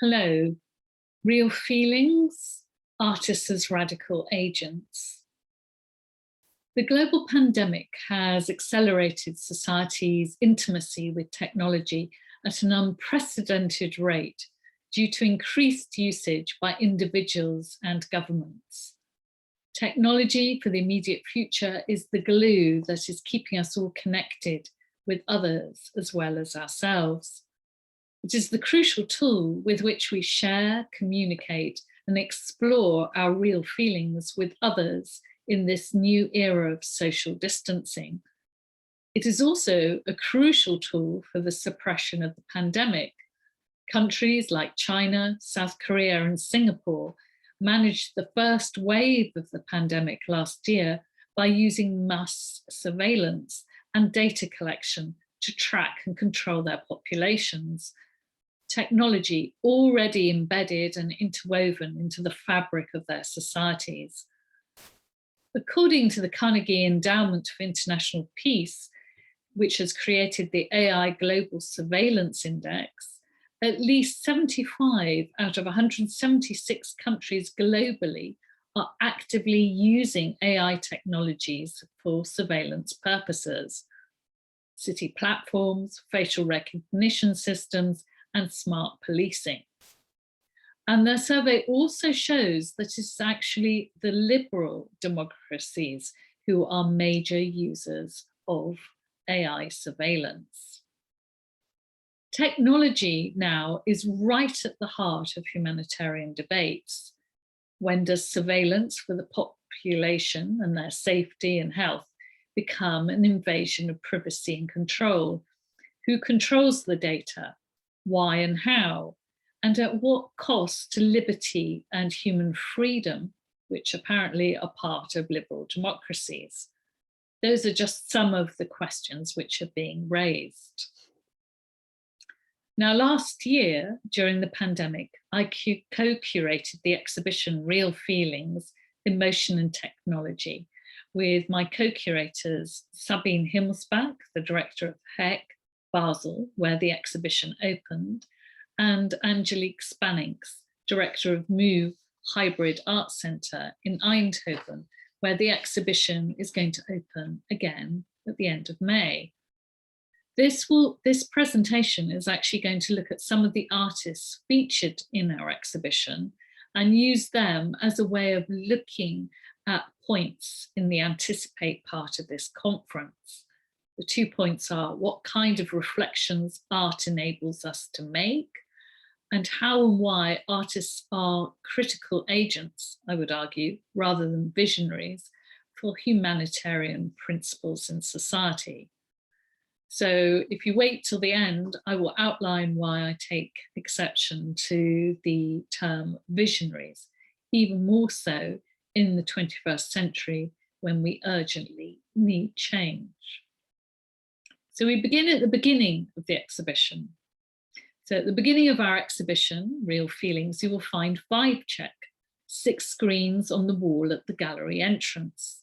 Hello, real feelings, artists as radical agents. The global pandemic has accelerated society's intimacy with technology at an unprecedented rate due to increased usage by individuals and governments. Technology for the immediate future is the glue that is keeping us all connected with others as well as ourselves. It is the crucial tool with which we share, communicate, and explore our real feelings with others in this new era of social distancing. It is also a crucial tool for the suppression of the pandemic. Countries like China, South Korea, and Singapore managed the first wave of the pandemic last year by using mass surveillance and data collection to track and control their populations. Technology already embedded and interwoven into the fabric of their societies. According to the Carnegie Endowment for International Peace, which has created the AI Global Surveillance Index, at least 75 out of 176 countries globally are actively using AI technologies for surveillance purposes. City platforms, facial recognition systems, and smart policing. And their survey also shows that it's actually the liberal democracies who are major users of AI surveillance. Technology now is right at the heart of humanitarian debates. When does surveillance for the population and their safety and health become an invasion of privacy and control? Who controls the data? Why and how? And at what cost to liberty and human freedom, which apparently are part of liberal democracies? Those are just some of the questions which are being raised. Now, last year, during the pandemic, I co-curated the exhibition Real Feelings, Emotion and Technology with my co-curators, Sabine Himmelsbach, the director of HEC, Basel, where the exhibition opened, and Angelique Spannings, director of Move Hybrid Art Centre in Eindhoven, where the exhibition is going to open again at the end of May. This presentation is actually going to look at some of the artists featured in our exhibition and use them as a way of looking at points in the Anticipate part of this conference. The 2 points are what kind of reflections art enables us to make, and how and why artists are critical agents, I would argue, rather than visionaries, for humanitarian principles in society. So if you wait till the end, I will outline why I take exception to the term visionaries, even more so in the 21st century when we urgently need change. So we begin at the beginning of the exhibition. So at the beginning of our exhibition, Real Feelings, you will find Vibe Check, 6 screens on the wall at the gallery entrance.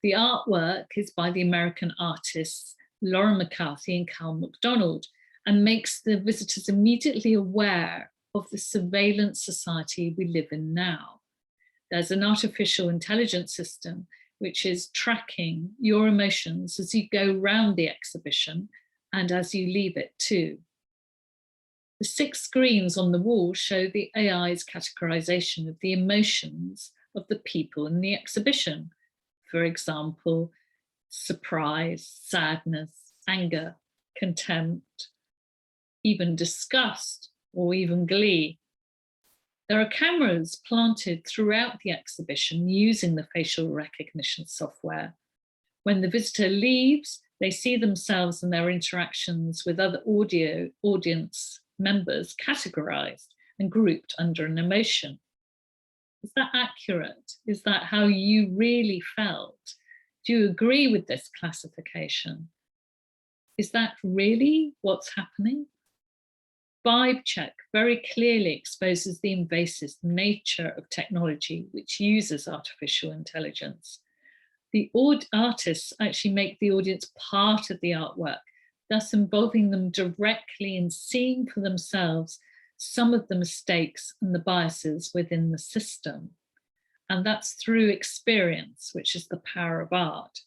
The artwork is by the American artists Laura McCarthy and Carl McDonald, and makes the visitors immediately aware of the surveillance society we live in now. There's an artificial intelligence system which is tracking your emotions as you go round the exhibition and as you leave it too. The 6 screens on the wall show the AI's categorization of the emotions of the people in the exhibition. For example, surprise, sadness, anger, contempt, even disgust, or even glee. There are cameras planted throughout the exhibition using the facial recognition software. When the visitor leaves, they see themselves and their interactions with other audience members categorized and grouped under an emotion. Is that accurate? Is that how you really felt? Do you agree with this classification? Is that really what's happening? Vibe Check very clearly exposes the invasive nature of technology which uses artificial intelligence. The artists actually make the audience part of the artwork, thus involving them directly in seeing for themselves some of the mistakes and the biases within the system. And that's through experience, which is the power of art.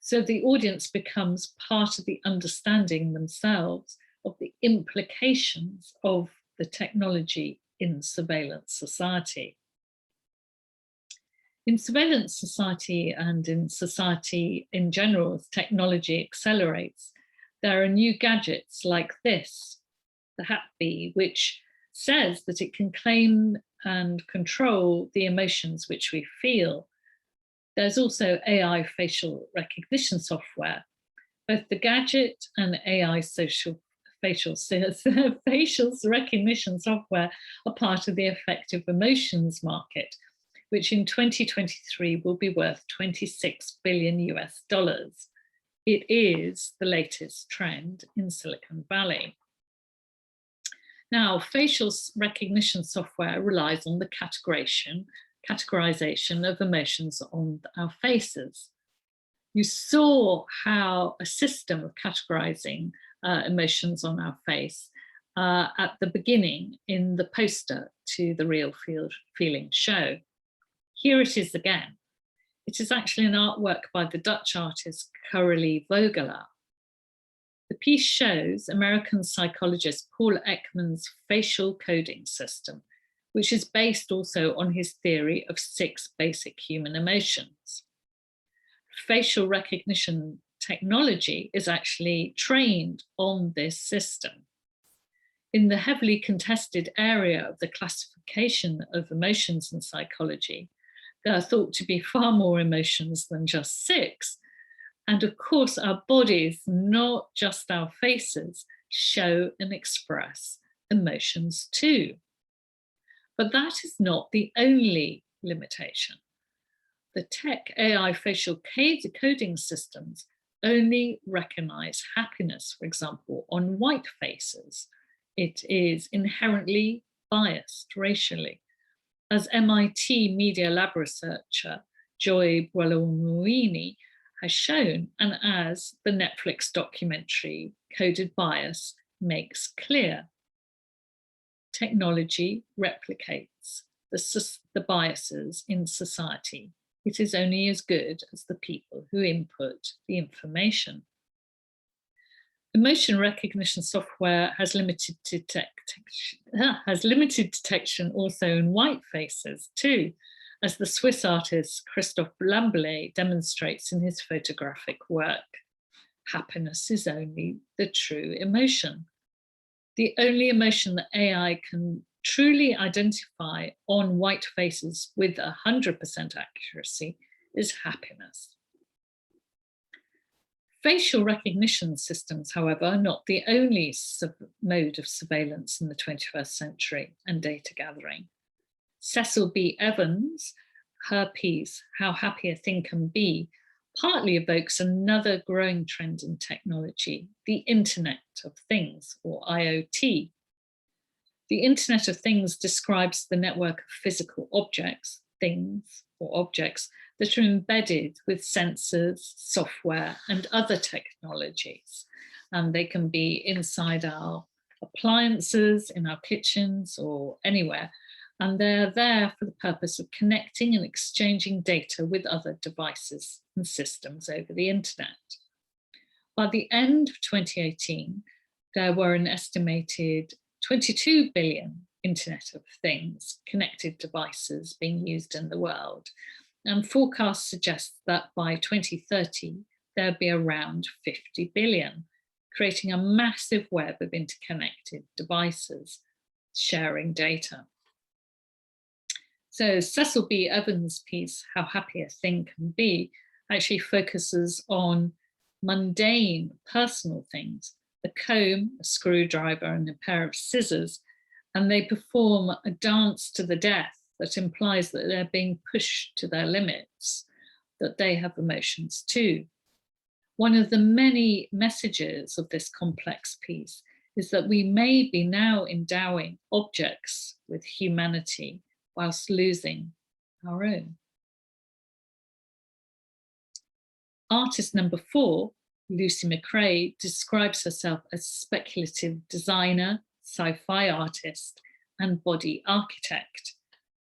So the audience becomes part of the understanding themselves of the implications of the technology in surveillance society. In surveillance society and in society in general, as technology accelerates, there are new gadgets like this, the HAPB, which says that it can claim and control the emotions which we feel. There's also AI facial recognition software. Both the gadget and AI facial recognition software are part of the affective emotions market, which in 2023 will be worth $26 billion US. It is the latest trend in Silicon Valley. Now, facial recognition software relies on the categorization of emotions on our faces. You saw how a system of categorizing emotions on our face at the beginning in the poster to the Real Feeling show. Here it is again. It is actually an artwork by the Dutch artist CORALE VOGELAAR. The piece shows American psychologist Paul Ekman's facial coding system, which is based also on his theory of 6 basic human emotions. Facial recognition technology is actually trained on this system. In the heavily contested area of the classification of emotions in psychology, there are thought to be far more emotions than just 6. And of course, our bodies, not just our faces, show and express emotions too. But that is not the only limitation. The tech AI facial coding systems only recognize happiness, for example, on white faces. It is inherently biased racially. As MIT Media Lab researcher Joy Buolamwini has shown, and as the Netflix documentary Coded Bias makes clear, technology replicates the biases in society. It is only as good as the people who input the information. Emotion recognition software has limited detection also in white faces too, as the Swiss artist Christophe LAMBELET demonstrates in his photographic work. Happiness is only the true emotion. The only emotion that AI can truly identify on white faces with 100% accuracy is happiness. Facial recognition systems, however, are not the only mode of surveillance in the 21st century and data gathering. Cecil B. Evans, her piece, How Happy a Thing Can Be, partly evokes another growing trend in technology, the Internet of Things, or IoT. The Internet of Things describes the network of physical objects, things, or objects that are embedded with sensors, software, and other technologies. And they can be inside our appliances, in our kitchens, or anywhere. And they're there for the purpose of connecting and exchanging data with other devices and systems over the internet. By the end of 2018, there were an estimated 22 billion Internet of Things connected devices being used in the world. And forecasts suggest that by 2030, there'll be around 50 billion, creating a massive web of interconnected devices sharing data. So Cecil B. Evans' piece, How Happy a Thing Can Be, actually focuses on mundane personal things, a comb, a screwdriver, and a pair of scissors, and they perform a dance to the death that implies that they're being pushed to their limits, that they have emotions too. One of the many messages of this complex piece is that we may be now endowing objects with humanity whilst losing our own. Artist number 4, Lucy McRae, describes herself as speculative designer, sci-fi artist, and body architect.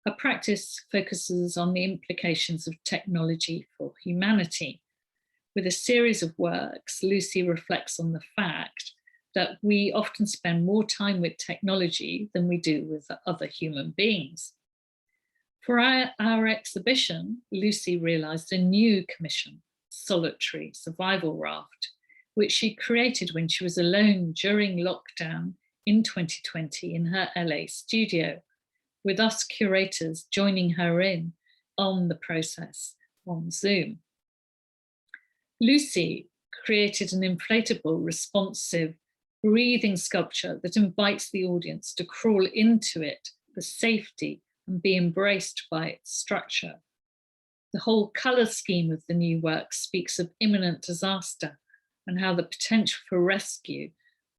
Her practice focuses on the implications of technology for humanity. With a series of works, Lucy reflects on the fact that we often spend more time with technology than we do with other human beings. For our exhibition, Lucy realised a new commission, Solitary Survival Raft, which she created when she was alone during lockdown in 2020 in her LA studio, with us curators joining her in on the process on Zoom. Lucy created an inflatable, responsive, breathing sculpture that invites the audience to crawl into it for safety and be embraced by its structure. The whole colour scheme of the new work speaks of imminent disaster and how the potential for rescue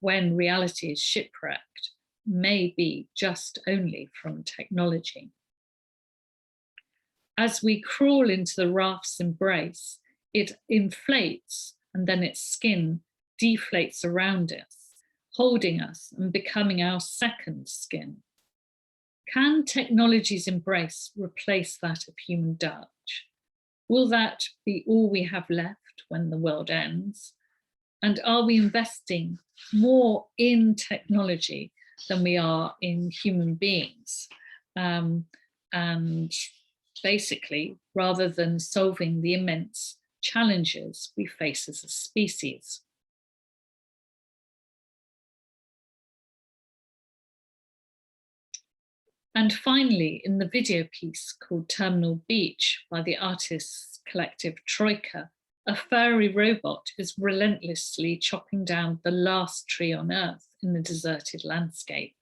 when reality is shipwrecked may be just only from technology. As we crawl into the raft's embrace, it inflates and then its skin deflates around us, holding us and becoming our second skin. Can technology's embrace replace that of human touch? Will that be all we have left when the world ends? And are we investing more in technology than we are in human beings? And basically, rather than solving the immense challenges we face as a species. And finally, in the video piece called Terminal Beach by the artists collective TROIKA, a furry robot is relentlessly chopping down the last tree on Earth in the deserted landscape.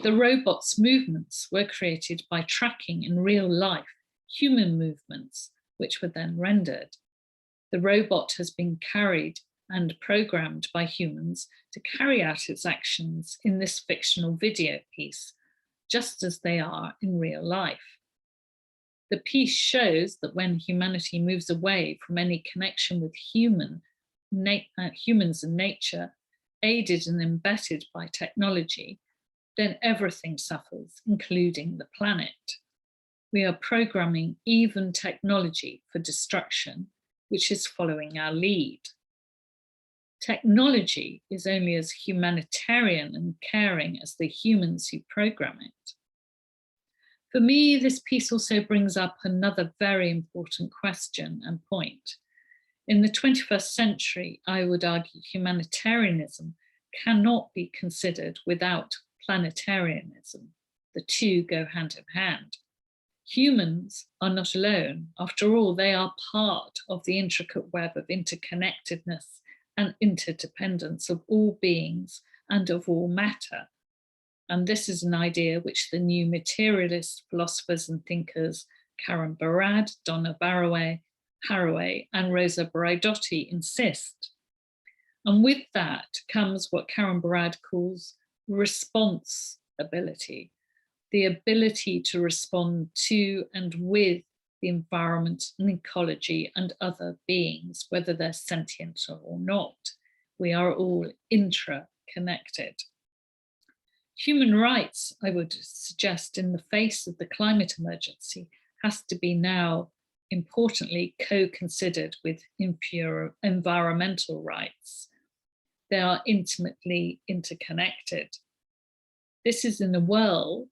The robot's movements were created by tracking in real life human movements, which were then rendered. The robot has been carried and programmed by humans to carry out its actions in this fictional video piece, just as they are in real life. The piece shows that when humanity moves away from any connection with humans and nature, aided and embedded by technology, then everything suffers, including the planet. We are programming even technology for destruction, which is following our lead. Technology is only as humanitarian and caring as the humans who program it. For me, this piece also brings up another very important question and point. In the 21st century, I would argue humanitarianism cannot be considered without planetarianism. The two go hand in hand. Humans are not alone. After all, they are part of the intricate web of interconnectedness and interdependence of all beings and of all matter. And this is an idea which the new materialist philosophers and thinkers Karen Barad, Donna Haraway, and Rosa Braidotti insist. And with that comes what Karen Barad calls responsibility, the ability to respond to and with the environment and ecology and other beings, whether they're sentient or not. We are all intra-connected. Human rights, I would suggest, in the face of the climate emergency, has to be now importantly co-considered with environmental rights. They are intimately interconnected. This is in a world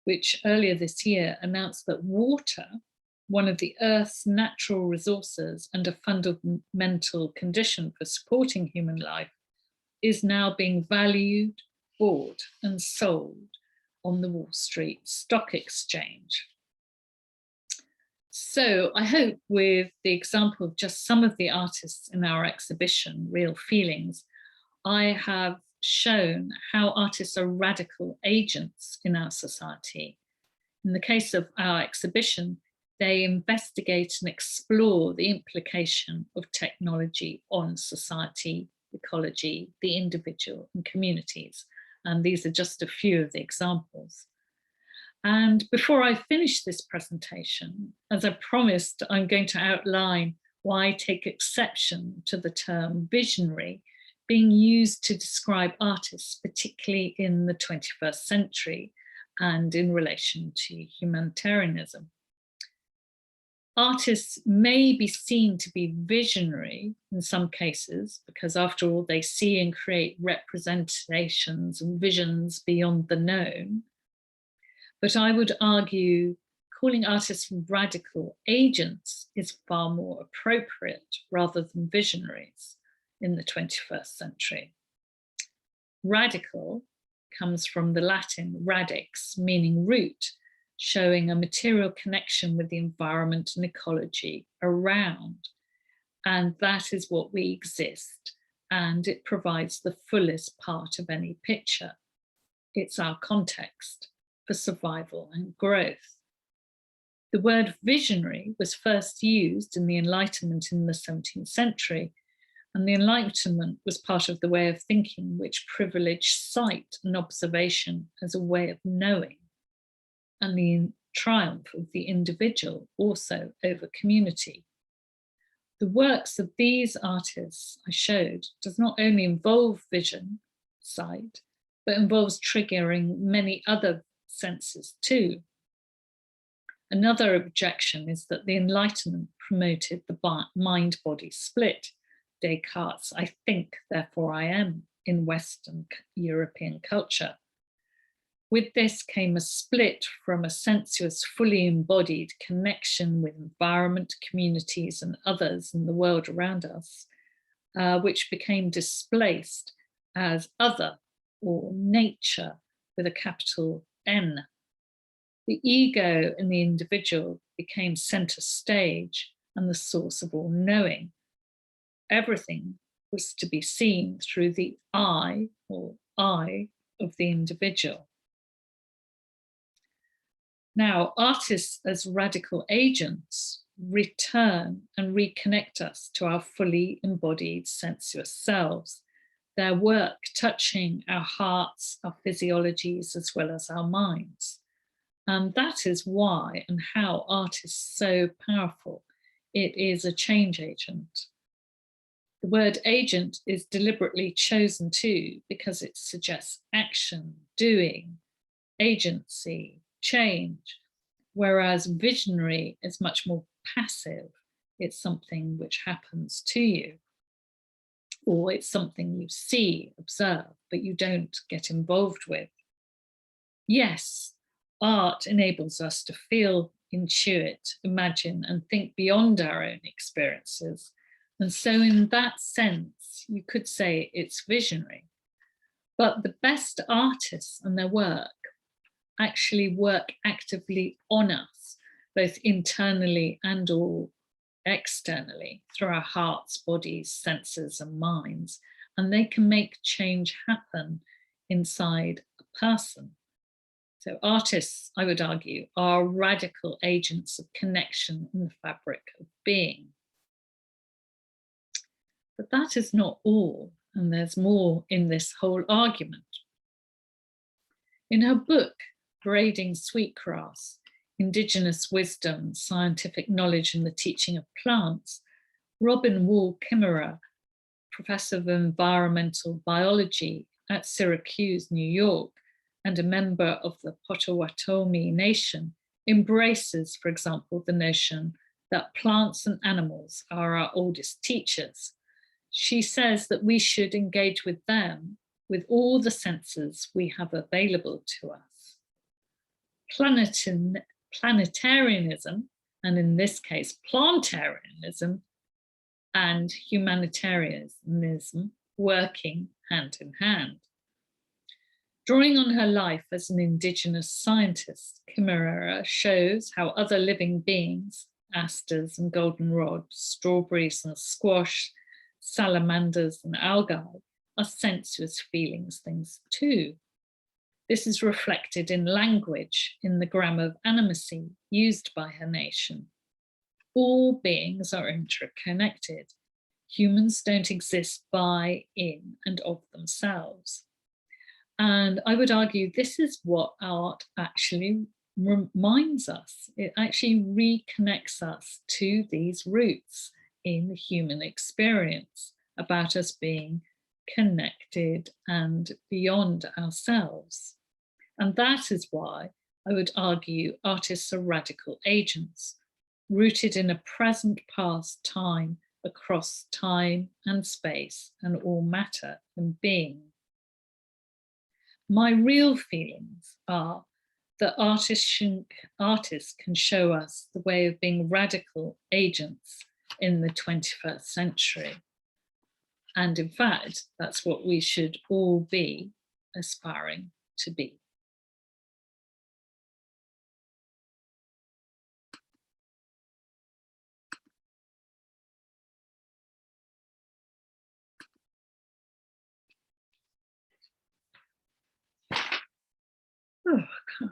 which earlier this year announced that water, one of the Earth's natural resources and a fundamental condition for supporting human life, is now being valued, bought and sold on the Wall Street Stock Exchange. So I hope with the example of just some of the artists in our exhibition, Real Feelings, I have shown how artists are radical agents in our society. In the case of our exhibition, they investigate and explore the implication of technology on society, ecology, the individual and communities. And these are just a few of the examples. And before I finish this presentation, as I promised, I'm going to outline why I take exception to the term visionary being used to describe artists, particularly in the 21st century and in relation to humanitarianism. Artists may be seen to be visionary in some cases, because after all, they see and create representations and visions beyond the known. But I would argue calling artists radical agents is far more appropriate rather than visionaries in the 21st century. Radical comes from the Latin radix, meaning root, showing a material connection with the environment and ecology around. And that is what we exist, and it provides the fullest part of any picture. It's our context for survival and growth. The word visionary was first used in the Enlightenment in the 17th century, and the Enlightenment was part of the way of thinking which privileged sight and observation as a way of knowing, and the triumph of the individual also over community. The works of these artists I showed does not only involve vision, sight, but involves triggering many other senses too. Another objection is that the Enlightenment promoted the mind-body split, Descartes' "I think, therefore I am" in Western European culture. With this came a split from a sensuous, fully embodied connection with environment, communities, and others in the world around us, which became displaced as other or nature with a capital N. The ego in the individual became center stage and the source of all knowing. Everything was to be seen through the I, or I, of the individual. Now, artists as radical agents return and reconnect us to our fully embodied sensuous selves, their work touching our hearts, our physiologies, as well as our minds. And that is why and how art is so powerful. It is a change agent. The word agent is deliberately chosen too, because it suggests action, doing, agency, change, whereas visionary is much more passive. It's something which happens to you, or it's something you see, observe, but you don't get involved with. Yes, art enables us to feel, intuit, imagine, and think beyond our own experiences. And so in that sense, you could say it's visionary. But the best artists and their work actually work actively on us, both internally and or externally, through our hearts, bodies, senses, and minds. And they can make change happen inside a person. So artists, I would argue, are radical agents of connection in the fabric of being. But that is not all, and there's more in this whole argument. In her book, Braiding Sweetgrass, Indigenous Wisdom, Scientific Knowledge and the Teaching of Plants, Robin Wall Kimmerer, Professor of Environmental Biology at Syracuse, New York, and a member of the Potawatomi Nation, embraces, for example, the notion that plants and animals are our oldest teachers. She says that we should engage with them with all the senses we have available to us. Planetarianism, and in this case, plantarianism, and humanitarianism working hand in hand. Drawing on her life as an Indigenous scientist, Kimmerer shows how other living beings, asters and goldenrod, strawberries and squash, salamanders and algae, are sensuous feelings things too. This is reflected in language, in the grammar of animacy used by her nation. All beings are interconnected. Humans don't exist by, in, and of themselves. And I would argue this is what art actually reminds us. It actually reconnects us to these roots in the human experience about us being connected, and beyond ourselves. And that is why I would argue artists are radical agents, rooted in a present past time across time and space and all matter and being. My real feelings are that artists can show us the way of being radical agents in the 21st century. And in fact, that's what we should all be aspiring to be. Oh, God.